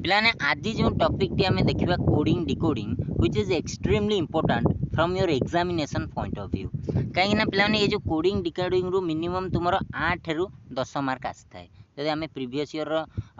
पिलाने आज जो टॉपिक टी आमे देखिबा coding decoding which is extremely important from your examination point of view. कहीं ना पिलाने ये जो कोडिंग डिकोडिंग रु मिनिमम तुमरो 8 रु 10 मार्क आसता है। जदि आमे प्रीवियस ईयर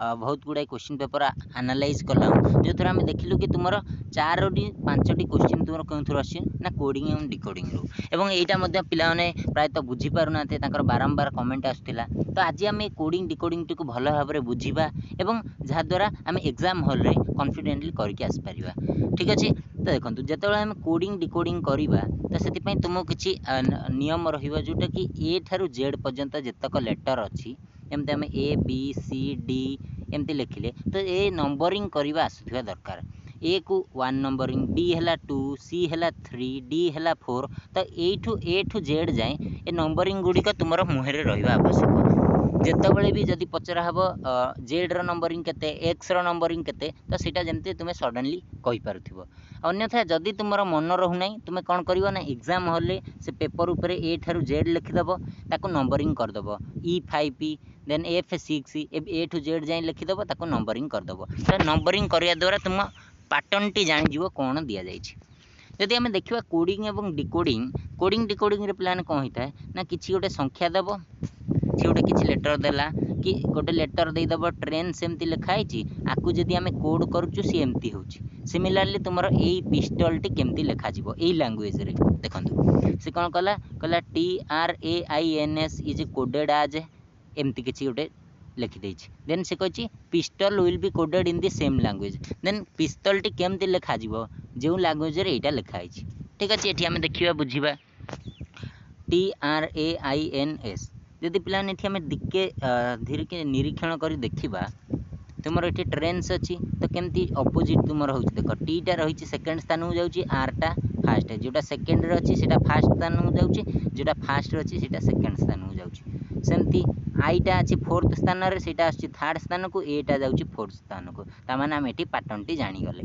बहुत गुड़ाई क्वेश्चन पेपर एनालाइज कला जो थोड़ा आमे देखिलु कि तुमरो 4 टी 5 टी क्वेश्चन तुमरो केउथुर आसी ना कोडिंग एवं डिकोडिंग रु एवं एटा मध्ये पिलाने प्रायतः बुझी पारु नाते ताकर बारंबार कमेंट आसथिला। तो आज आमे कोडिंग डिकोडिंग टिको भलो भाबरे बुझीबा एवं जहा द्वारा आमे एग्जाम हॉल रे कॉन्फिडेंटली करके आस परिबा। ठीक अछि। तो देखंतु जेतेबेले आमे कोडिंग डिकोडिंग करिबा तो सेति पई तुमो किछि नियम रहिबा जोटा कि ए थारु जेड पर्यंत जेतक लेटर अछि एमते आमे ए बी सी डी एमते लिखिले तो ए नंबरिंग करिबा आसुथिबा दरकार। ए को 1 नंबरिंग, बी हैला 2, सी हैला 3, डी हैला 4। तो ए ठू जेड जाए ए नंबरिंग गुड़िक तुमर मुहरे रहिबा आवश्यक। जेतेबेले भी जदि पचरा हबो जेड रो नंबरिंग केते, एक्स रो नंबरिंग केते तो सेटा जेमते तुमे सडनली कहि पारुथिबो। अन्यथा जदि तुमर मन रहु नै तुमे कोन करिवो ना एग्जाम हॉल रे से पेपर ऊपर ए थारु जेड लिखि दबो ताको नंबरिंग कर दबो E5 then F6 A to Z जाए लिखि दबो ताको नंबरिंग कर दबो। तो नंबरिंग करिया द्वारा तुम पैटर्न टी जानि जिवो कोन दिया जाइछि। जदि आमे देखिबा कोडिंग एवं डिकोडिंग कोडिंग डिकोडिंग रे प्लान कोन होइता ना किछि गोटे संख्या दबो सी गोटे किछि लेटर देला कि गोटे लेटर दे दबो ट्रेन सेमती लिखा आइछि आकु जदि आमे कोड करूछु सी एमती होछि। सिमिलरली तुमरो ए पिस्टल टी केमती लिखा जिवो ए लैंग्वेज रे देखंतु से कोन कला TRAINS इज कोडेड एज एमती किछि गोटे लिखि देछि। देन से कहछि pistol will be coded in the same language. Then pistol टी केमती लिखा जिवो जेउ लैंग्वेज रे एटा लिखा आइछि। ठीक अछि। एठी आमे देखिबा बुझिबा TRAINS जदि पिलाने एठी आमे दिके धीरे के निरीक्षण करी देखिबा तुमर एठी ट्रेन्स अछि तो केमती ऑपोजिट तुमर होछि देखो टी टा रहिछि सेकंड स्थान उ जाउछि आर टा फर्स्ट है जोटा सेकंड रे अछि सेटा फर्स्ट स्थान उ जाउछि जोटा फर्स्ट रे अछि सेटा सेकंड स्थान उ जाउछि। सेमती आई टा अछि फोर्थ स्थान रे सेटा अछि थर्ड स्थान को ए टा जाउछि फोर्थ स्थान को ता माने हम एठी पैटर्न टी जानि गले।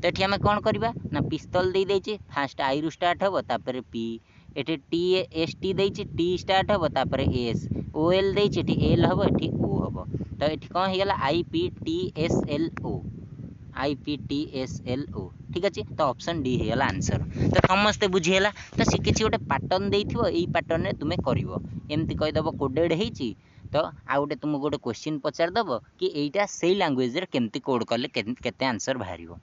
तो एठी हमें कोन करबा ना पिस्तल दे दैछि फर्स्ट आई रु स्टार्ट हबो तापर पी एठी टी एस टी दैछि टी स्टार्ट हबो तापर एस ओ एल दैछि एठी एल हबो एठी ओ हबो। तो एठी कोन हे गेला IPTSLO। ठीक अछि। तो ऑप्शन डी हे गेला आंसर। तो समस्त बुझी गेला तो से किछि गोटे पैटर्न देइथिबो एई पैटर्न रे तुमे करिवो एमती कहि दबो कोडेड हेछि तो आ गोटे तुम गोटे क्वेश्चन पचार दबो कि एइटा सेई लैंग्वेज रे केमती कोड करले केते आंसर बाहरिवो।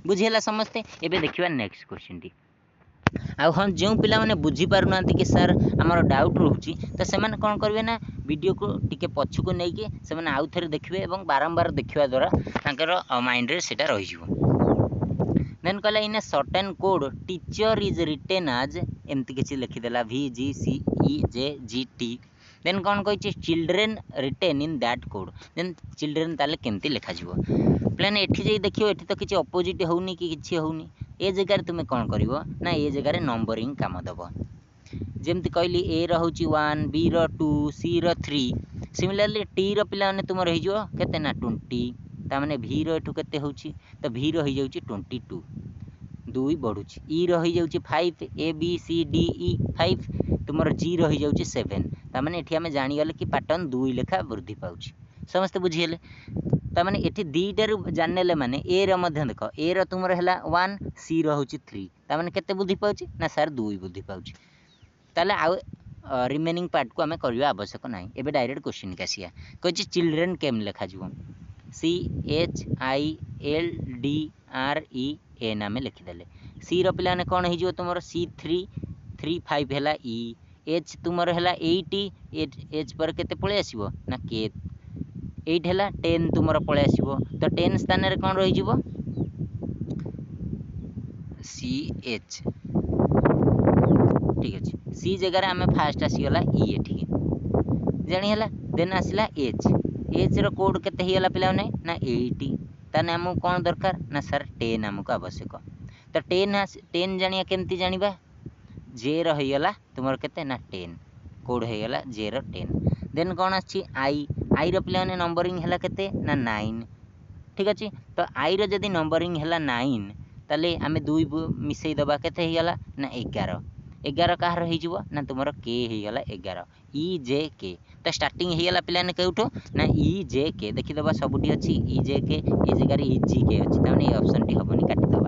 बुझी गेला समस्ते। एबे देखिबा नेक्स्ट क्वेश्चन टी आ हाँ जो पिला माने बुझी पारु नांती कि सर हमर डाउट रहउची तो से माने कोन करबे ना वीडियो को टिके पछु को नै कि से माने आउ थरे देखबे एवं बारंबार देखिबा द्वारा तांकर माइंड रे सेटा रहि जिवो। देन कहला in a certain code teacher is written as एमती किछि लिखि देला VGCEJGT। देन कोन कहिछि children written in that code. Then children ताले केमती लिखा जिवो प्लान एठी जे देखियो एठी तो किछि अपोजिट होउनी कि किछि होउनी ए जगह रे तुमे कोन करिवो ना ए जगह रे नंबरिंग काम दबो जेमती कहली ए रहउची 1 बी रो 2 सी रो 3। सिमिलरली टी रो पिला ने तुम रहि जो केते ना 20 ता माने भी रो एठु केते होउची तो भी रो हि जाउची 22 2 बढ़ुची ई रो हि जाउची 5 A B C D E 5 तुमर जी रो हि जाउची 7 ता माने एठी हमें जानि गले कि पैटर्न 2 लेखा वृद्धि पाउची। समस्त बुझी गेले। ता माने एठी दीटा रु जाननेले माने ए रो मध्य देखो ए रो तुमर हैला 1 सी रो होउची 3 ता माने केते बुद्धि पाउची ना सर 2 बुद्धि पाउची। ताले आ रिमेनिंग पार्ट को हमें करिवा आवश्यक नाही। एबे डायरेक्ट क्वेश्चन के आसिया कहछि चिल्ड्रन केम लेखा जिवो CHILDREN नामे लिखि देले। सी रो पिला ने कोन हि जिवो तुमरो C3 35 हैला E H तुमरो हैला 80 H पर केते पळे आसीबो ना के 8 हैला 10 तुमरो पळे आसीबो तो 10 स्थान रे कोन रहि जिवो CH। ठीक अछि। सी जगह रे हमें फास्ट आसी गला E एठी जानि हैला। देन आसिला H रो कोड केते हि गला पिला ने ना 80 ताने हमु कोन दरकार ना सर 10 हमको आवश्यक। तो 10 जानिया केमती जानिबा जे रो हि गला तुमर केते ना 10 कोड हे गला जे रो 10। देन कोन आछि आई रो पिला ने नंबरिंग हैला केते ना 9। ठीक अछि। तो आई रो जदी नंबरिंग हैला 9 ताले हमें 2 मिसई दबा केते हि गला ना 11 11 कहार हो तुम के होगला 11 ई जे के तो स्टार्टिंग होगला पे कौटू ना ई जे के देखीदे सबुठी अच्छी ई जे के ये जगह ई जी के अच्छी तमें ऑप्शन टी हेनी काटिदे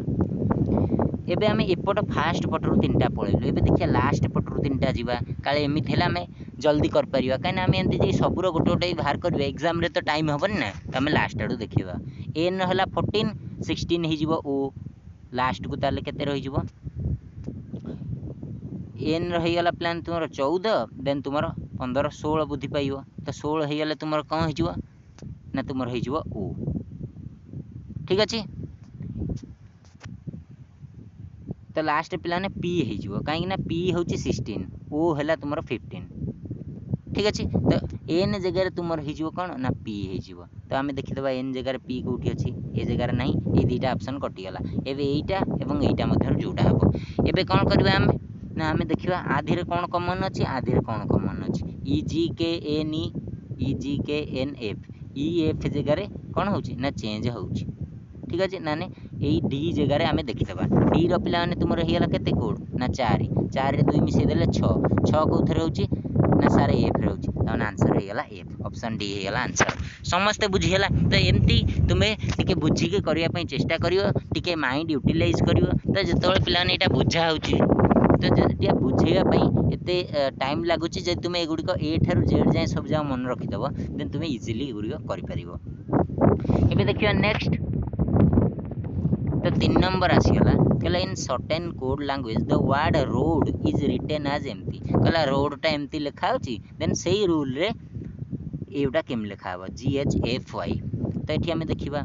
एबे आम एपट फास्ट पटरू 3टा पलैलु एबे देखिए लास्ट पटरू 3टा जावा काले एमती है आम जल्दी कर पारिबा कहीं आम एमती सबूर गोटे गोटे बाहर करिया एग्जाम रे तो टाइम हेनी ना तो आम लास्ट आड़ू देखा एन है 14 16 हो ओ लास्ट को ताले केते रही एन रहीगला प्लान तुम 14 देन तुम 15 16 बुद्धि पाइब तो 16 होगले तुम कौन हो ना तुम हो ओ ठीक अच्छे तो लास्ट प्लान पी हो कहीं पी हूँ 16 ओ है तुम 15 ठीक अच्छे तो एन जगह तुम हो कौन ना पी हो तो आम देखीदा एन जगह पी कौटी अच्छी ये जगह ना ये दुईटा ऑप्शन कटिगला एवं यहीटा और यहीटा मध्य जोटा हम एवं कौन करवा आम ना आम देखा आधे कौन कमन अच्छी आधे कौन कमन अच्छी ई जी के एन ई जी के एन एफ ई एफ जगह कौन हो ना चेंज हो ठीक अच्छे ना यही डी जगह आम देखीदा डी रा तुम रहीगला के कोड ना 4 4 2 मिसेदेले 6 6 कौ थे रोचे ना सार एफ रोचे आंसर होगला एफ ऑप्शन डी होगला आंसर समस्ते बुझीगला तो एमती तुम्हें टिके बुझिके करने चेष्टा कर माइंड यूटिलाइज कर तो जो पे यहाँ बुझा हो तो बुझेगापी एत टाइम लगुच जब तुम एगुड़िक ए ठार जेड जाए सब जगह मन रखीदेव देन तुम्हें इजिली एगुड़िक कर देखिए नेक्स्ट तो 3 नंबर आसीगला कहला in certain code language the word road is written as एमती कहला रोडटा एमती लिखा होची देन सेही रूल रे एटा केम लिखा हो GHFY तो ये आम देखा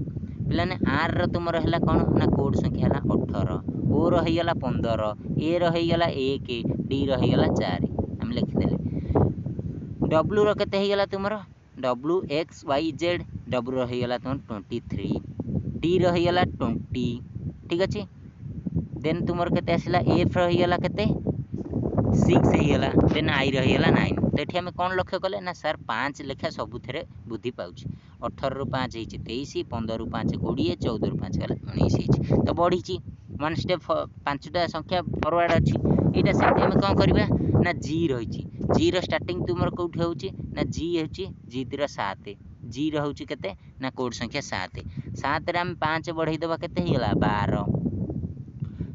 पे आर तुम है कौन ना कोड संख्या है 18 ओ रहीगला 15 ए रहीगला 1 डी रहीगला 4 आम लिखिदेले डब्ल्यू रते होगला तुम WXYZ डब्ल्यू रहीगला तुम 23 डी रहीगला 20 ठीक अच्छे देन तुम के आसला एफ रहीगला के 6 होगला देन आई रहीगला 9 तो ये आम कौन लक्ष्य कले ना सर 5 लेखा सबुथे बुद्धि पाँच 18 रु 5 हो 23 15 रु 5 20 14 रु 5 गला 19 तो बढ़ी 1 स्टेप 5टा संख्या फरवर्ड अच्छी यहाँ से आम कौन करवा ना जी रही जी स्टार्टिंग तुम कौटी हो ना जी हो जी 7 जी रोचे के ना कोड संख्या 7 7 आम 5 बढ़ईदे के 12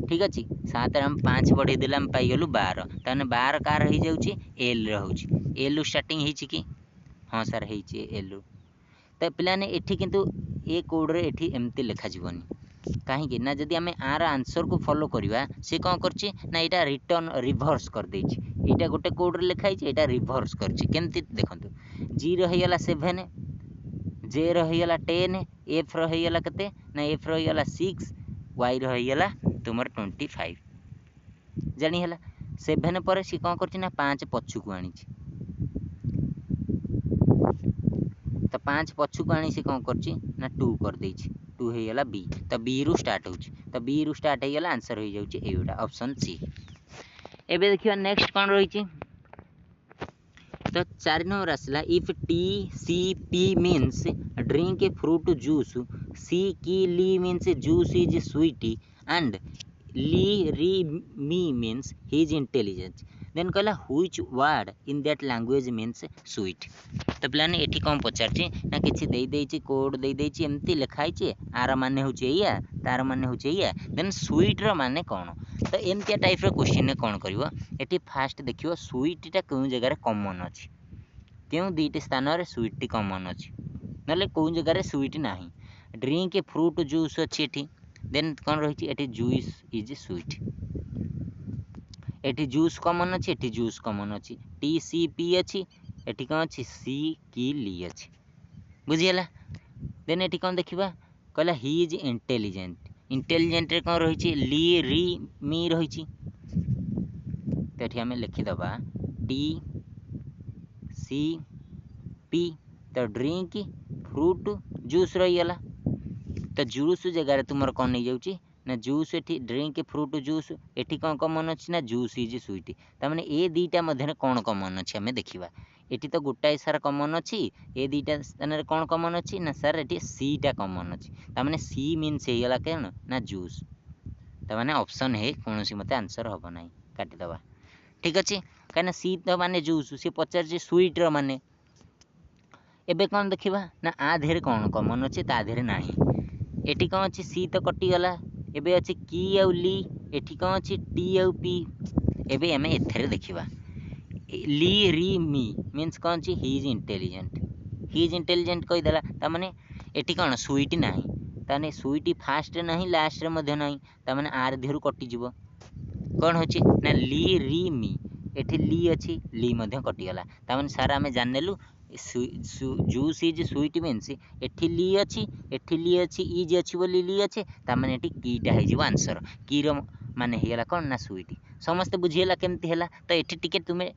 ठीक अच्छे 7 आम 5 बढ़ईदे आम पाइगलु 12 ताने 12 कार हो जाऊँगी एल रोचे एल स्टार्टिंग हो कि हाँ सर हो एल तो पे ये किंतु ए कोड्रे ये एमती लिखाजीवनी कहीं ना जदि आम आर आंसर को फॉलो करवा सी कौन कर रिटर्न रिभर्स कर देटा गोटे कोड्रे लिखाई यहाँ रिभर्स करमती देखो जी रहीगला 7 जे रहीगला 10 एफ रहीगला के ना एफ रहीगला 6 वाई रहीगला तुम 25 जानीगला 7 पर सी कौन कर 5 पछू आनी तो 5 पछू आनी सी कौन कर 2 कर 2 होगला बी तो बी रु स्टार्ट हो तो बी रु स्टार्ट होगला आंसर हो जाऊँगा ऑप्शन सी एबे देखिए नेक्स्ट कौन रही तो 4 नंबर आसला if TCP means drink fruit juice सी की ली means juice is sweet and ली री मी means he is intelligent then कहला which word in that language means sweet तो प्लान ये कौन पचार ना कि कोड देदेची एमती लिखाई आर मान हूँ तार मान हूँ देन स्वीट रे कौन तो एमती टाइप क्वेश्चन कौन कर फास्ट देखिए स्वीटा कौन जगह कमन अच्छी क्यों 2टी स्थान में स्वीट कमन अच्छी ना कौन जगह स्वीट ना ड्रिंक फ्रूट जूस अच्छी देन कौन रही जूस इज स्वीट एटी जूस कमन अच्छी एटी जूस कमन अच्छी TCP अच्छी एटी कौन अच्छी सी की ली अच्छी बुझीगला देन एटी कौन देखा कहला ही इज इंटेलिजेंट इंटेलिजेंट कौन रही ली री मी रही तो ये आम लिखिदबा TCP तो ड्रिंक फ्रूट जूस रहीगला तो जूस जगह तुम कौन नहीं जाऊँगी ना juice eighty drink fruit juice eighty कौन कमन अच्छी ना जूस इज स्वीट तमें ए दुईटा मध्य कौन कमन अच्छी आम देखा एटी तो गोटाए सार कमन अच्छी ए दुईटा स्थान कौन कमन अच्छी ना सर ये सीटा कमन अच्छी तमें सी मीन्स होगला कौन ना जूस तमें ऑप्शन है कौन सी मत आंसर हम ना काटिदबा ठीक अच्छे कहीं सी तो माने जूस सी पचार स्वीट्र माने एबे कौन देखा ना आ देहरे कौन कमन अच्छे ता देहरे ना एटी कौन अच्छे सी तो कटिगला एबे अच्छे की आउ ली एटी कौन अच्छे टी आउ पी एबे आम एथेरे देखा ली री मी मीन्स कौन अच्छे ही इज इंटेलिजेंट कहीदेला ताने एटी कौन सुईटी ना ताने सुईटी फास्ट ना लास्ट ना ताने आर देहरु कटिज कौन हो ना ली री मी एटी ली अच्छी ली कटिगला ताने सारा आम जानेलु जूस इज स्वीट मीन्स एठी ली अच्छी इज अच्छी बोली ली अच्छे ताने एटी कीटा हो आंसर की माने हेला कौन ना स्वीट समस्ते बुझीगला केमती है तो एठी टिके तुम्हें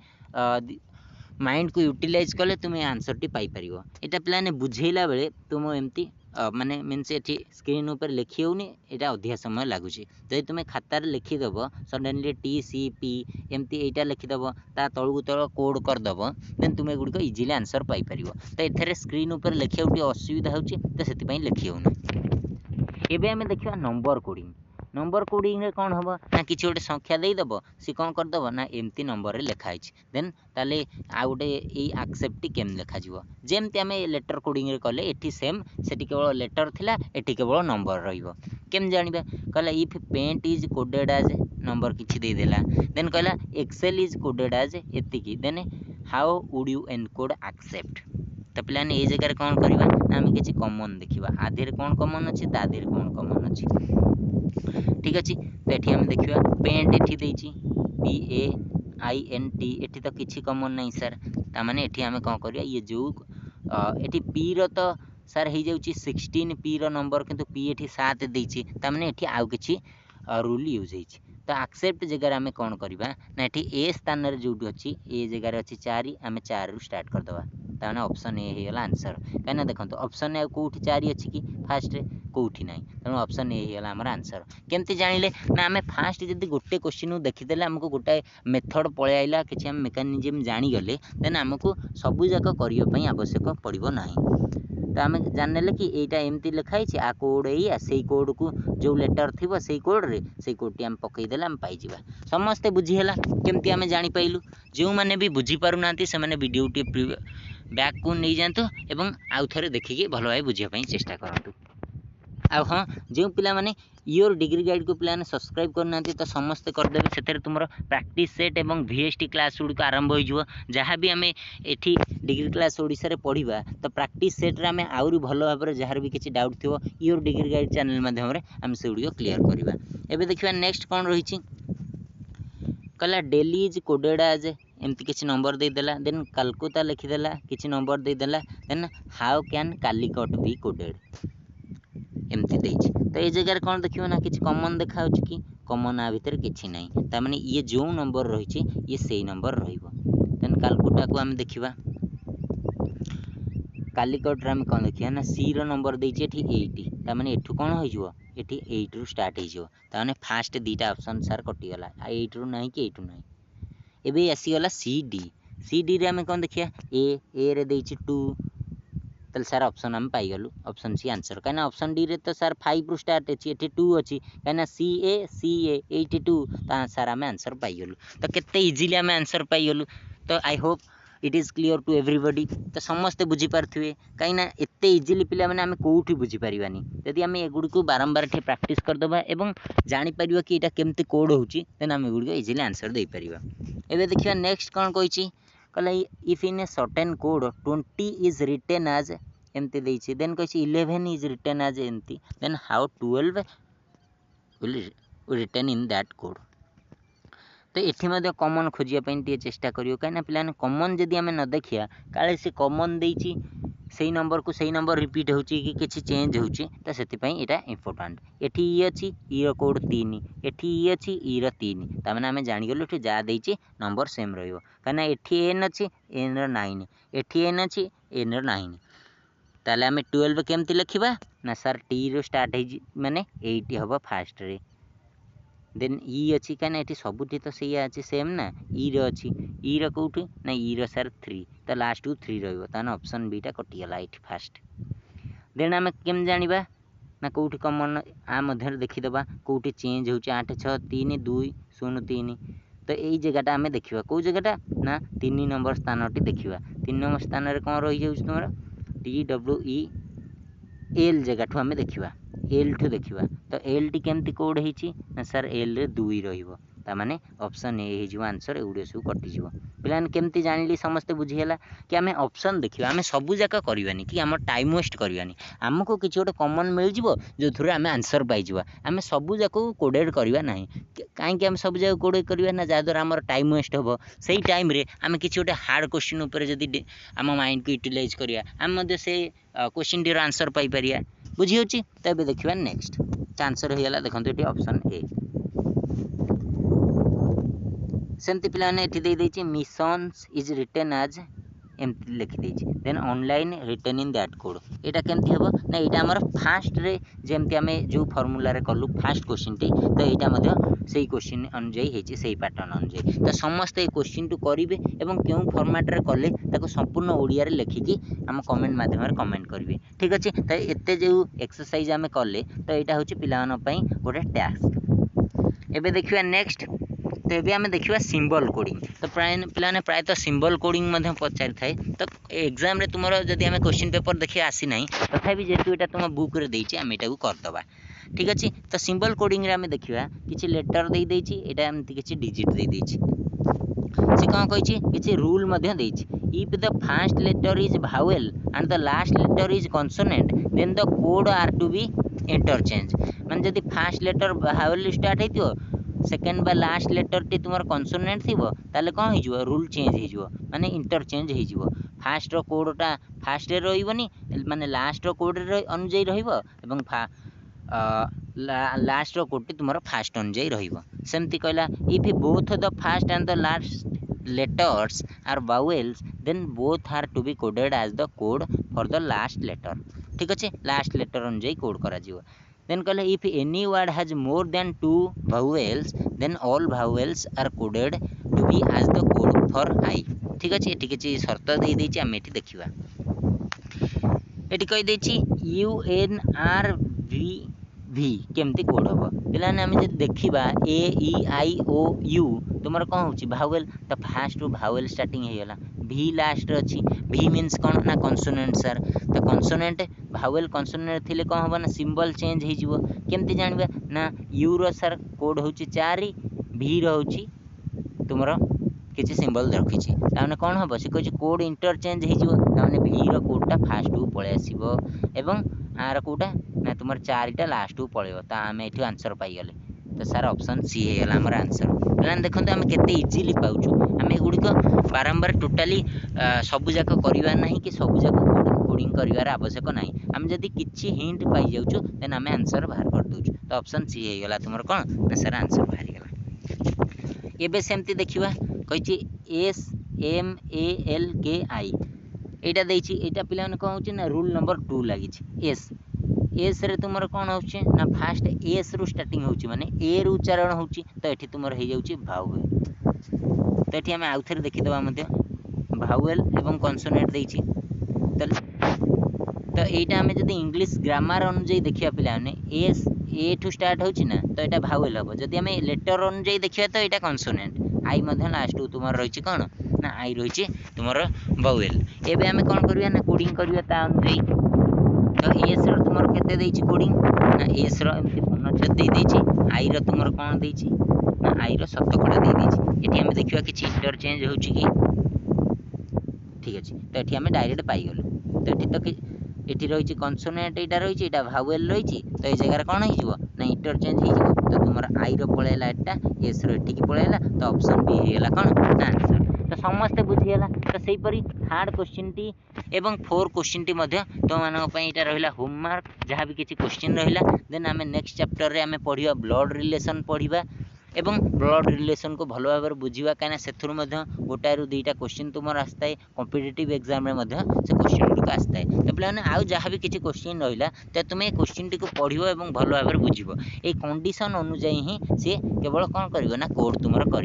माइंड को यूटिलाइज कले तुम्हें आंसर टी पाई परियो एटा प्लाने बुझेला बेले तुम एमती माने मीन्स एठी स्क्रीन ऊपर लिखी होनी एटा अधिक समय लगुच जदि तुम्हें खातार लिखिदेव सडनली टी सी पी एमती एटा लिखिदेव ता तलू तल कोड करदेव देन तुम्हें गुड़िक इजिली आंसर पाई परियो तो एथेरे स्क्रीन ऊपर लिखा टी असुविधा होची तो से लिखी होनी एबे आमे देखिबा नंबर कोडिंग रे कौन हम ना किसी गोटे संख्या देदेव सी कौन करदेव ना एमती नंबर लिखाई देन ताले आ गोटे ये आक्सेप्ट केम लिखा जमती आम लेटर कोडिंग रे कले एठी सेम से केवल लेटर थिला एठी केवल नंबर रहिबो केम जानिबा कहला if paint is coded as number किछि दे देला देन कहला एक्सेल इज कोडेड एज एतिकी then how would you encode except तो पिलाने ये जगह कौन करवा ना आम किसी कमन देखा आधे कौन कमन अच्छे ताधे कौन कमन अच्छे ठीक अच्छे तो ये आम देखा पेंट एठी देछि PAINT एठी तो किसी कमन नहीं सर ताने एठी आम कौन करवा ये जो एठी पी रो तो सर हो जाऊँ 16 पी रो नंबर किंतु पी एठी 7 देछि ताने एठी आउ किछि रूल यूज होइछि तो एक्सेप्ट जगह आम कौन करवा ना एठी ए स्थान रे जो अच्छी ए जगह अच्छी 4 आम 4 रु स्टार्ट करदवा ताने ऑप्शन ए होगा आंसर कहीं देखो ऑप्शन ए कौटी 4 अच्छी कि फास्ट कौटी ना तेणु ऑप्शन ए होगा आमर आंसर केमती जानिले ना आम फास्ट जब गोटे क्वेश्चन देखीदे आमको गोटे मेथड पलि आइला कि आम मेकानिजम जानीगले देन आमको सबूक करने आवश्यक पड़ो ना तो आम जाने कि यहाँ एमती लिखाई आ कोड या से कोड को जो लेटर थी से कोड रे से कोड टी आम पकईदे आम पाइबा समस्ते बुझीगला केमती आम जापरु जो मैंने भी बुझीपार ना से वीडियो टी बैक को नहीं जातु एवं आउ थे देखिए भल भाई बुझापी चेष्टा करूँ आ हाँ जो पिला माने योर डिग्री गाइड को पिलाने सब्सक्राइब करना तो समस्ते करदे से तुम प्रैक्टिस सेट और VST क्लास गुड़िक आरंभ हो जहाँ भी आम एठी डिग्री क्लास ओडिशा रे पढ़ा तो प्रैक्टिस सेट रे आम आहरी भल भाव जहाँ भी किसी डाउट थो योर डिग्री गाइड चैनल माध्यम आम से गुड़िक क्लीयर करवा एबे देखिए नेक्स्ट कौन रही कहला डेली इज कोडेड एज एमती किसी नंबर देदेला देन कालकुता लिखिदेला किसी नंबर देदेला then how can Calicut be coded एमती देछि तो ये जगह कौन देखियो ना किसी कॉमन देखा कि कॉमन आ भितर किछि नहीं तामाने ये जो नंबर रही ये से नंबर रहिबो देन कालकुटा को आम देखिबा कालिकट रे आम कौन देखिया ना सी रो नंबर देछि एठी 80 तामाने एठू कौन हो जिवो एठी 8 रु स्टार्ट हो जिवो तामाने फास्ट दीटा ऑप्शन सार कटि गला 8 रु नहीं कि 8 रु नहीं एबे आसीगला सी डी रे आम कौन देखिया ए रे देछि 2 तो सार ऑप्शन आम पाइगलु ऑप्शन सी आंसर कहीं ऑप्शन डी रे तो सार 5 रु स्टार्ट अच्छी एटी 2 अच्छी कहीं सी ए 82 तो सार आम आंसर पाइगलु तो केते इजीली आम आंसर पाइगलु तो I hope it is clear to everybody तो समस्ते बुझीपारे कहीं एत इजिली पिला मैंने आम कौटी बुझीपारानी जदि आम एगुड़ी को बारंबार टे प्राक्ट करदे और जापर कि यहाँ केमती कोड होची देन आम एगुड़ी इजिली आंसर दे पार एबे देखिए नेक्स्ट कौन कही कहला if in a certain code 20 is written as एमती देछि देन कही 11 इज रिटेन एज एमती then how 12 will written in that code तो ये कॉमन खोजापी चेष्टा करियो कहीं पिलाने कॉमन जदि आम न देखिया काले से कॉमन देछि से नंबर को से नंबर रिपीट होची कि किसी चेंज होची तो से यहाँ इंपोर्टाट एठी ई अच्छी ई कोड 3 एठी ई अच्छी ई 3 ताने आम जागलु ये जहाँ देछि नंबर सेम रहिबो कहीं एठी एन अच्छी एन 9 एठी एन अच्छी एन 9 ताले आम 12 केमती लिखा ना सर टी रो स्टार्ट हो माने 8 हम फास्ट रे देन ई अच्छी कहीं ये सबुठी तो सही अच्छे सेम ना ई अच्छी ई कौटी ना ई सार 3 तो लास्ट को 3 रहा ऑप्शन बीटा कटिगला ये फास्ट देन आम केम जाना ना कौटी कमन आ मध्य देखीदे कौटी चेंज हो 8 6 3 2 0 3 तो यही जगहटा आम देखा कौ जगहटा ना 3 नंबर स्थानटी देखा 3 नंबर स्थान में कौन रही जाऊँ तुम TWEL जगह ठू आम देखा एल ठू देखा तो एल टी केमती कोड होती ना सर एल रे 2 रही ऑप्शन ए हो आंसर एगुड़े सब कटिज पे केमती जानी समस्ते बुझीगला कि आम ऑप्शन देखा आम सबू जाक करवानी कि आम टाइम वेस्ट करवानी आमको किसी गोटे कॉमन मिल जो जो थ्रू आम आंसर पाइबा आम सबू जाक कोडेड करवा ना कहीं आम सब जाक कोडेड करवा ना जहाँद्वारा आम टाइम वेस्ट हम से टाइम आम किसी गोटे हार्ड क्वेश्चन उपर जदि आम माइंड को यूटिलाइज करवा आम से क्वेश्चन टीर आंसर पाइपर बुझी होची तो ये देखा नेक्स्ट आंसर हो गला देखो ये ऑप्शन ए सेमती पे मिशन्स इज रिटेन आज एमती लिखिदे then online written in that code यहाँ केमती हम ना यहाँ आम फास्ट रे जमती आम जो फर्मूला कलु फास्ट क्वेश्चन टी तो यहाँ से क्वेश्चन अनुजाई से पैटर्न अनुजाई तो समस्ते क्वेश्चन टू करेंगे और क्यों फर्माट्रे कले संपूर्ण ओडिया लिखिकी आम कमेंट मध्यम कमेंट करेंगे ठीक अच्छे तो एत जो एक्सरसाइज आम कले तो यहाँ हूँ पाई गोटे टास्क एबे देखिए नेक्स्ट तो ये आम देखा सिंबल कोडिंग तो पे प्रायतः सिंबल कोडिंग पचारि थाए तो एग्जाम रे तुम जदि आम क्वेश्चन पेपर देखिए आसी ना तथापि जेहतु यहाँ तुम बुक रे देछि आम यहाँ करदे ठीक अच्छे तो सिंबल कोडिंग रे आम देखा किसी लेटर दे देछि एटा एमती किसी डिजिट दे देछि से कौन कही किसी rule if the first letter is vowel and the last letter is consonant then the code are to be interchange माने जदि फर्स्ट लेटर भावेल स्टार्ट होइतियो सेकेंड बा लास्ट लेटर टी तुम कन्सोनेंट थी ताले कौन हो रूल चेंज हो माने इंटरचेंज हो फास्ट रो कोडटा फास्ट रे रही माने लास्ट रो कोड रे अनुजाई रहिबो एवं लास्ट रो कोड टी तुम फास्ट अनुजाई रहिबो सेमती कहला if both the fast and the last letters are vowels then both are to be coded as the code for the last letter ठीक अच्छे last letter अनुजाई code करा जीवो then कहले if any word has more than 2 vowels then all vowels are coded to be as the code for I ठीक अच्छे एठी किछि शर्त दे देछि हम एठी देखिबा एठी कहि देछि UNRV केमती कोड हम पिलाने हम जे देखिबा AEIOU तुमर कौन होची भावेल तो फास्ट रू भावेल स्टार्टिंग हो गला भी लास्ट अच्छी भी मीन्स कौन ना कॉन्सोनेंट सर तो कॉन्सोनेंट भावेल कॉन्सोनेंट थिले कौन हम ना सिंबल चेंज हो केमती जानबा ना यू रो सर कोड होची 4 भी रो होची तुमर किसी सिंबल रखी ताने कौन हम से कह कोड इंटरचेंज हो भी रो कोडटा फास्ट को पळे आसीबो एवं आर कोडा ना तुमर 4टा लास्ट को पळेबो ता हम एठी आंसर पाई गले तो सार ऑप्शन सी है आमर आंसर पे देखो आम के इजिली पाचु आम एगुड़िक बारंबार टोटाली सबूक करवा ना कि सबूक कोडिंग करार आवश्यक ना आम जदि किसी हिंट पाई जाऊँ देन आम आंसर बाहर कर दूँ तो ऑप्शन सी है गला तुम कौन ना सार आंसर बाहरी गला एबे सेमती देखा कही SMALKI यहाँ देटा पिला कौन हो रूल नंबर 2 लगी एस रे तुम कौन हो ना फास्ट एस रु स्टार्टिंग होची माने ए रु उच्चारण होची तो एठी तुम हो जाउची भावेल तो एठी हम आउ थरे देखिदबा मध्य भावेल एवं कॉन्सोनेंट देइची तो एटा हमें जदि इंग्लिश ग्रामर अनुଯାयी देखिया पिला ने एस ए ठू स्टार्ट होची ना तो एटा भावेल हबो जदि हमें लेटर अनुଯାयी देखिया तो एटा कॉन्सोनेंट आई मध्य लास्ट तुम रही कौन ना आई रही तुम भावेल एबे हमें कौन करबा ना कोडिंग करबा ता अनुଯାयी तो एस रो तुमर केते देछि कोडिंग ना एस रो एमती पूर्णच्छेद दे देछि आई रो तुमर कोन देछि ना आई रो शतकड़ा दे देछि एठी हम देखिबा किछि इंटरचेंज होछि कि ठीक अछि तो एठी हम डायरेक्ट पाई गेलु तो एठी तो एठी रहिछि कॉन्सोनेंट एटा रहिछि एटा भावेल रहिछि तो ए जगह कोन होई जिवो ना इंटरचेंज होई जिवो तो तुमर आई रो पळेला एटा एस रो एठी की पळेला तो ऑप्शन बी हेला कोन ना आंसर तो समस्ते बुझीगला तो सेही परी हार्ड क्वेश्चन टी एवं 4 क्वेश्चन टी मध्य तो मानक पई एटा रहिला होमवर्क जहाँ भी किसी क्वेश्चन रहिला देन आमे नेक्स्ट चैप्टर रे आमे पढिबा ब्लड रिलेशन पढिबा एवं ब्लड रिलेशन को भल भाव बुझा कहीं से गोटाए रु 2टा क्वेश्चन तुम आसता है कॉम्पिटिटिव एग्जाम से क्वेश्चन गुड़िक आसता है तो पे आउ जहाँ भी किसी क्वेश्चन रहा तो तुम्हें क्वेश्चन टी पढ़ और भल भाव बुझ ये कंडीशन अनुजाई ही सी केवल कौन कर ना कोड तुम कर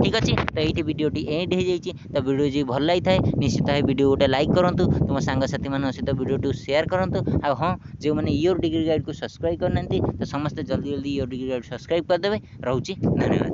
ठीक अच्छे तो ये भिडटी एंड हो जाए तो वीडियो जी भल लगी था निश्चित भाव वीडियो गोटे लाइक करूँ तुम सांगसाथी मान सहित वीडियो सेयार करूँ आ हाँ जो मैंने योर डिग्री गाइड को सब्सक्राइब करना तो समस्ते जल्दी जल्दी योर डिग्री गाइड सब्सक्राइब करदे रोचे धन्यवाद।